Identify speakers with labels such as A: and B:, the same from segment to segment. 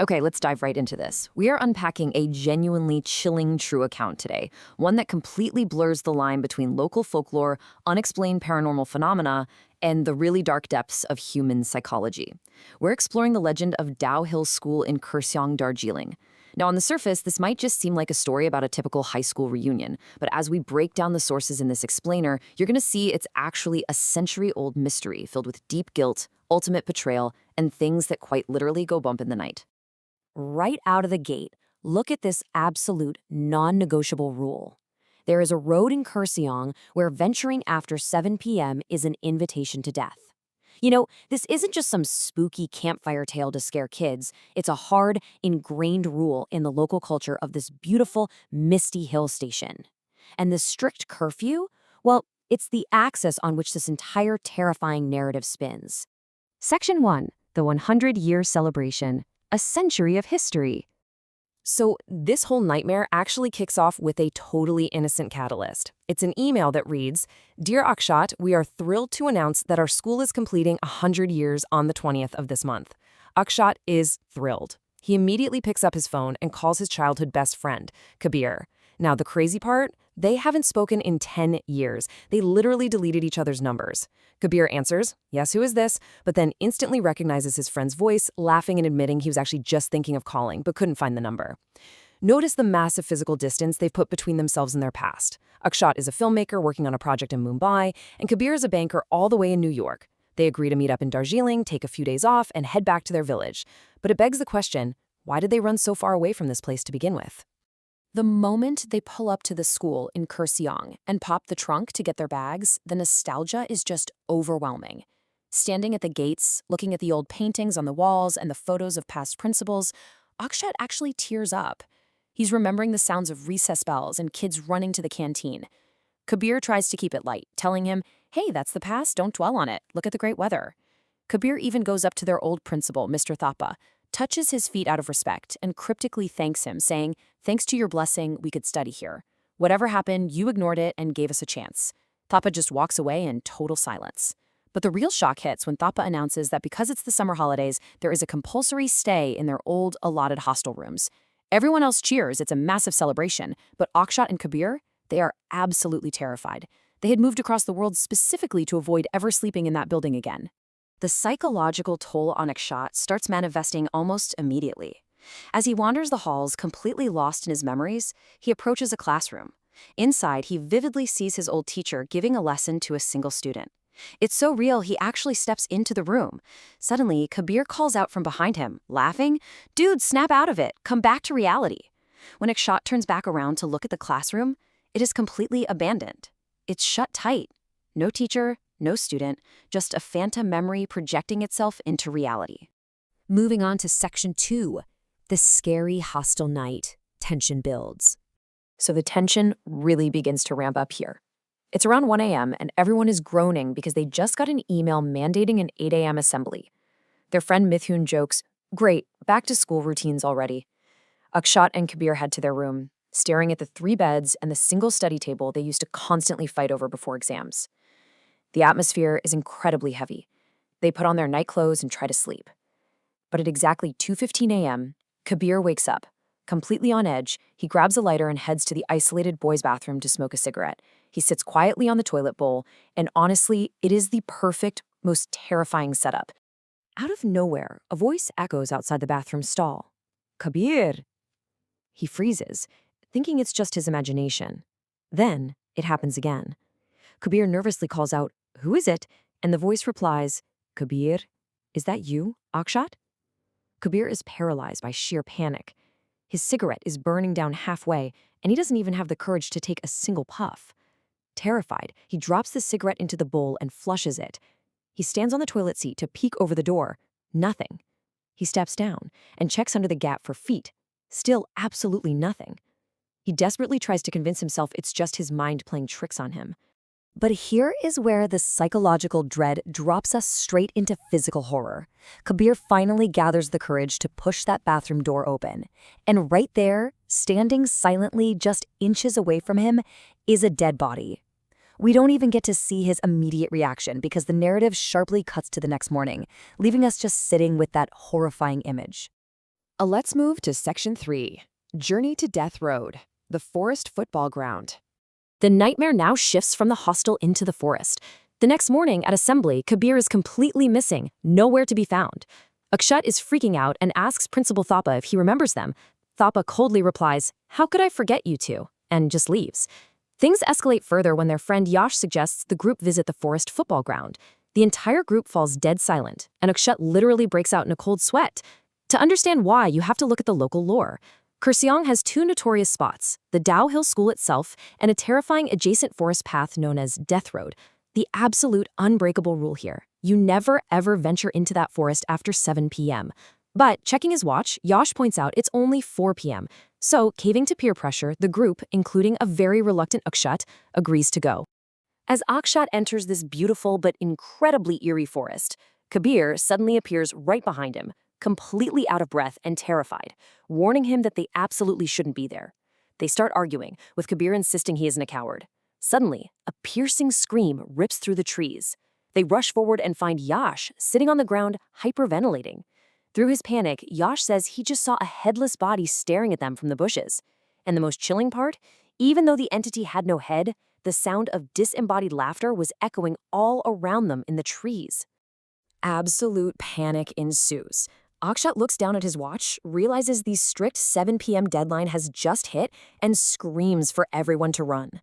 A: Okay, let's dive right into this. We are unpacking a genuinely chilling true account today, one that completely blurs the line between local folklore, unexplained paranormal phenomena, and the really dark depths of human psychology. We're exploring the legend of Dow Hill School in Kurseong, Darjeeling. Now, on the surface, this might just seem like a story about a typical high school reunion, but as we break down the sources in this explainer, you're going to see it's actually a century-old mystery filled with deep guilt, ultimate betrayal, and things that quite literally go bump in the night.
B: Right out of the gate, look at this absolute non-negotiable rule. There is a road in Kurseong where venturing after 7 p.m. is an invitation to death. This isn't just some spooky campfire tale to scare kids. It's a hard, ingrained rule in the local culture of this beautiful, misty hill station. And the strict curfew? Well, it's the axis on which this entire terrifying narrative spins. Section 1, the 100-year celebration. A century of history.
C: So this whole nightmare actually kicks off with a totally innocent catalyst. It's an email that reads, "Dear Akshat, we are thrilled to announce that our school is completing 100 years on the 20th of this month." Akshat is thrilled. He immediately picks up his phone and calls his childhood best friend, Kabir. Now, the crazy part? They haven't spoken in 10 years. They literally deleted each other's numbers. Kabir answers, "Yes, who is this?" but then instantly recognizes his friend's voice, laughing and admitting he was actually just thinking of calling, but couldn't find the number. Notice the massive physical distance they've put between themselves and their past. Akshat is a filmmaker working on a project in Mumbai, and Kabir is a banker all the way in New York. They agree to meet up in Darjeeling, take a few days off, and head back to their village. But it begs the question, why did they run so far away from this place to begin with?
D: The moment they pull up to the school in Kurseong and pop the trunk to get their bags, the nostalgia is just overwhelming. Standing at the gates, looking at the old paintings on the walls and the photos of past principals, Akshat actually tears up. He's remembering the sounds of recess bells and kids running to the canteen. Kabir tries to keep it light, telling him, "Hey, that's the past, don't dwell on it, look at the great weather." Kabir even goes up to their old principal, Mr. Thapa, touches his feet out of respect, and cryptically thanks him, saying, "Thanks to your blessing, we could study here. Whatever happened, you ignored it and gave us a chance." Thapa just walks away in total silence. But the real shock hits when Thapa announces that because it's the summer holidays, there is a compulsory stay in their old allotted hostel rooms. Everyone else cheers, it's a massive celebration, but Akshat and Kabir, they are absolutely terrified. They had moved across the world specifically to avoid ever sleeping in that building again. The psychological toll on Akshat starts manifesting almost immediately. As he wanders the halls, completely lost in his memories, he approaches a classroom. Inside, he vividly sees his old teacher giving a lesson to a single student. It's so real, he actually steps into the room. Suddenly, Kabir calls out from behind him, laughing, "Dude, snap out of it. Come back to reality." When Akshat turns back around to look at the classroom, it is completely abandoned. It's shut tight. No teacher, no student, just a phantom memory projecting itself into reality.
B: Moving on to Section 2, the scary hostile night. Tension builds.
A: So the tension really begins to ramp up here. It's around 1 a.m. and everyone is groaning because they just got an email mandating an 8 a.m. assembly. Their friend Mithun jokes, "Great, back to school routines already." Akshat and Kabir head to their room, staring at the 3 beds and the single study table they used to constantly fight over before exams. The atmosphere is incredibly heavy. They put on their night clothes and try to sleep. But at exactly 2:15 a.m., Kabir wakes up. Completely on edge, he grabs a lighter and heads to the isolated boys' bathroom to smoke a cigarette. He sits quietly on the toilet bowl, and honestly, it is the perfect, most terrifying setup. Out of nowhere, a voice echoes outside the bathroom stall. "Kabir!" He freezes, thinking it's just his imagination. Then, it happens again. Kabir nervously calls out, "Who is it?" And the voice replies, "Kabir, is that you, Akshat?" Kabir is paralyzed by sheer panic. His cigarette is burning down halfway, and he doesn't even have the courage to take a single puff. Terrified, he drops the cigarette into the bowl and flushes it. He stands on the toilet seat to peek over the door. Nothing. He steps down and checks under the gap for feet. Still absolutely nothing. He desperately tries to convince himself it's just his mind playing tricks on him. But here is where the psychological dread drops us straight into physical horror. Kabir finally gathers the courage to push that bathroom door open. And right there, standing silently just inches away from him, is a dead body. We don't even get to see his immediate reaction because the narrative sharply cuts to the next morning, leaving us just sitting with that horrifying image.
C: Let's move to Section 3, Journey to Death Road, the Forest Football Ground.
B: The nightmare now shifts from the hostel into the forest. The next morning at assembly, Kabir is completely missing, nowhere to be found. Akshat is freaking out and asks Principal Thapa if he remembers them. Thapa coldly replies, "How could I forget you two?" and just leaves. Things escalate further when their friend Yash suggests the group visit the forest football ground. The entire group falls dead silent, and Akshat literally breaks out in a cold sweat. To understand why, you have to look at the local lore. Kurseong has two notorious spots, the Dow Hill School itself and a terrifying adjacent forest path known as Death Road. The absolute unbreakable rule here: you never ever venture into that forest after 7 p.m. But checking his watch, Yash points out it's only 4 p.m. So, caving to peer pressure, the group, including a very reluctant Akshat, agrees to go. As Akshat enters this beautiful but incredibly eerie forest, Kabir suddenly appears right behind him, completely out of breath and terrified, warning him that they absolutely shouldn't be there. They start arguing, with Kabir insisting he isn't a coward. Suddenly, a piercing scream rips through the trees. They rush forward and find Yash sitting on the ground, hyperventilating. Through his panic, Yash says he just saw a headless body staring at them from the bushes. And the most chilling part, even though the entity had no head, the sound of disembodied laughter was echoing all around them in the trees. Absolute panic ensues. Akshat looks down at his watch, realizes the strict 7 p.m. deadline has just hit, and screams for everyone to run.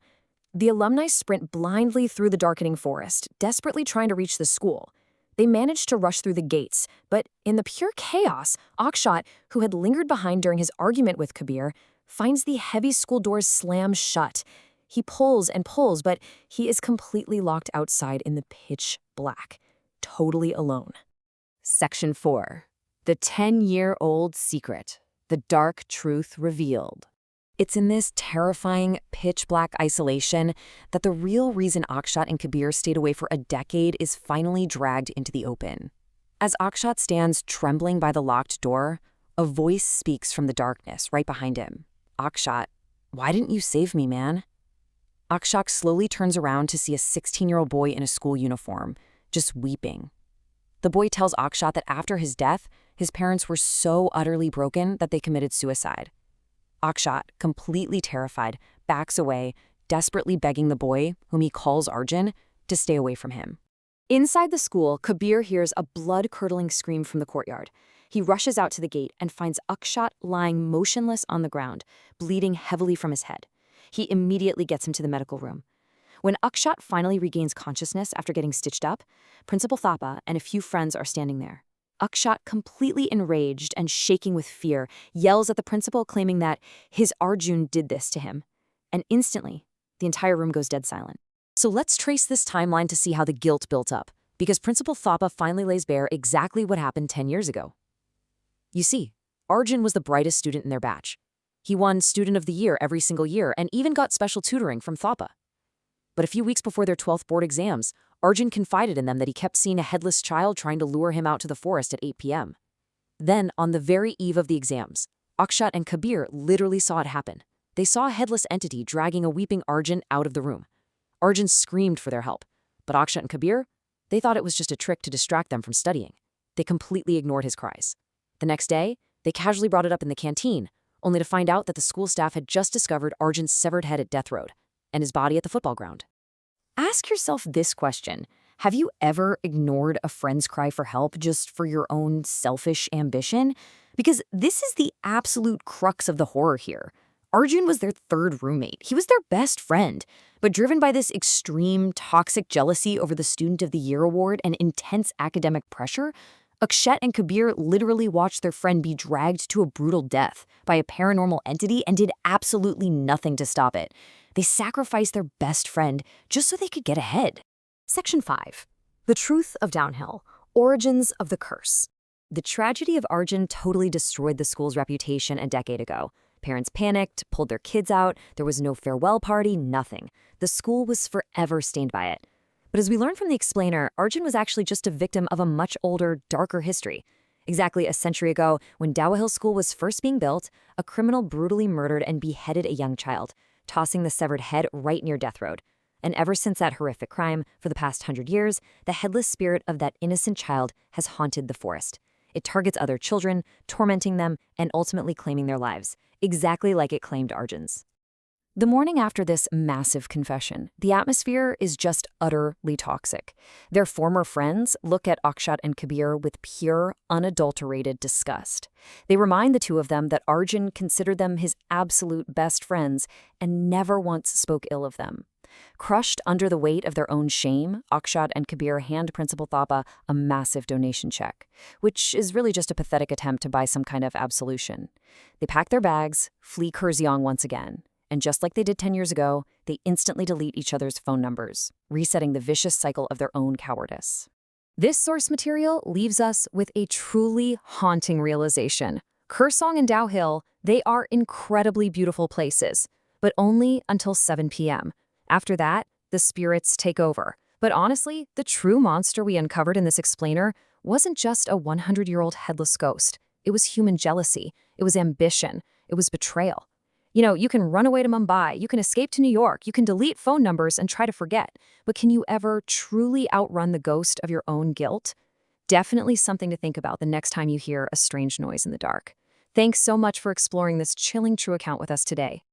B: The alumni sprint blindly through the darkening forest, desperately trying to reach the school. They manage to rush through the gates, but in the pure chaos, Akshat, who had lingered behind during his argument with Kabir, finds the heavy school doors slam shut. He pulls and pulls, but he is completely locked outside in the pitch black, totally alone. Section 4. The 10-year-old secret, the dark truth revealed. It's in this terrifying, pitch-black isolation that the real reason Akshat and Kabir stayed away for a decade is finally dragged into the open. As Akshat stands trembling by the locked door, a voice speaks from the darkness right behind him. "Akshat, why didn't you save me, man?" Akshat slowly turns around to see a 16-year-old boy in a school uniform, just weeping. The boy tells Akshat that after his death, his parents were so utterly broken that they committed suicide. Akshat, completely terrified, backs away, desperately begging the boy, whom he calls Arjun, to stay away from him. Inside the school, Kabir hears a blood-curdling scream from the courtyard. He rushes out to the gate and finds Akshat lying motionless on the ground, bleeding heavily from his head. He immediately gets him to the medical room. When Akshat finally regains consciousness after getting stitched up, Principal Thapa and a few friends are standing there. Akshat, completely enraged and shaking with fear, yells at the principal, claiming that his Arjun did this to him. And instantly, the entire room goes dead silent. So let's trace this timeline to see how the guilt built up, because Principal Thapa finally lays bare exactly what happened 10 years ago. You see, Arjun was the brightest student in their batch. He won Student of the Year every single year and even got special tutoring from Thapa. But a few weeks before their 12th board exams, Arjun confided in them that he kept seeing a headless child trying to lure him out to the forest at 8 p.m. Then, on the very eve of the exams, Akshat and Kabir literally saw it happen. They saw a headless entity dragging a weeping Arjun out of the room. Arjun screamed for their help, but Akshat and Kabir, they thought it was just a trick to distract them from studying. They completely ignored his cries. The next day, they casually brought it up in the canteen, only to find out that the school staff had just discovered Arjun's severed head at Death Road and his body at the football ground. Ask yourself this question. Have you ever ignored a friend's cry for help just for your own selfish ambition? Because this is the absolute crux of the horror here. Arjun was their third roommate. He was their best friend. But driven by this extreme, toxic jealousy over the Student of the Year award and intense academic pressure, Akshat and Kabir literally watched their friend be dragged to a brutal death by a paranormal entity and did absolutely nothing to stop it. They sacrificed their best friend just so they could get ahead. Section 5. The Truth of Downhill. Origins of the Curse. The tragedy of Arjun totally destroyed the school's reputation a decade ago. Parents panicked, pulled their kids out, there was no farewell party, nothing. The school was forever stained by it. But as we learned from the explainer, Arjun was actually just a victim of a much older, darker history. Exactly a century ago, when Dow Hill School was first being built, a criminal brutally murdered and beheaded a young child, tossing the severed head right near Death Road. And ever since that horrific crime, for the past 100 years, the headless spirit of that innocent child has haunted the forest. It targets other children, tormenting them, and ultimately claiming their lives, exactly like it claimed Arjun's. The morning after this massive confession, the atmosphere is just utterly toxic. Their former friends look at Akshat and Kabir with pure, unadulterated disgust. They remind the two of them that Arjun considered them his absolute best friends and never once spoke ill of them. Crushed under the weight of their own shame, Akshat and Kabir hand Principal Thapa a massive donation check, which is really just a pathetic attempt to buy some kind of absolution. They pack their bags, flee Kurseong once again. And just like they did 10 years ago, they instantly delete each other's phone numbers, resetting the vicious cycle of their own cowardice.
A: This source material leaves us with a truly haunting realization. Kurseong and Dow Hill, they are incredibly beautiful places, but only until 7 p.m. After that, the spirits take over. But honestly, the true monster we uncovered in this explainer wasn't just a 100-year-old headless ghost. It was human jealousy. It was ambition. It was betrayal. You know, you can run away to Mumbai, you can escape to New York, you can delete phone numbers and try to forget, but can you ever truly outrun the ghost of your own guilt? Definitely something to think about the next time you hear a strange noise in the dark. Thanks so much for exploring this chilling true account with us today.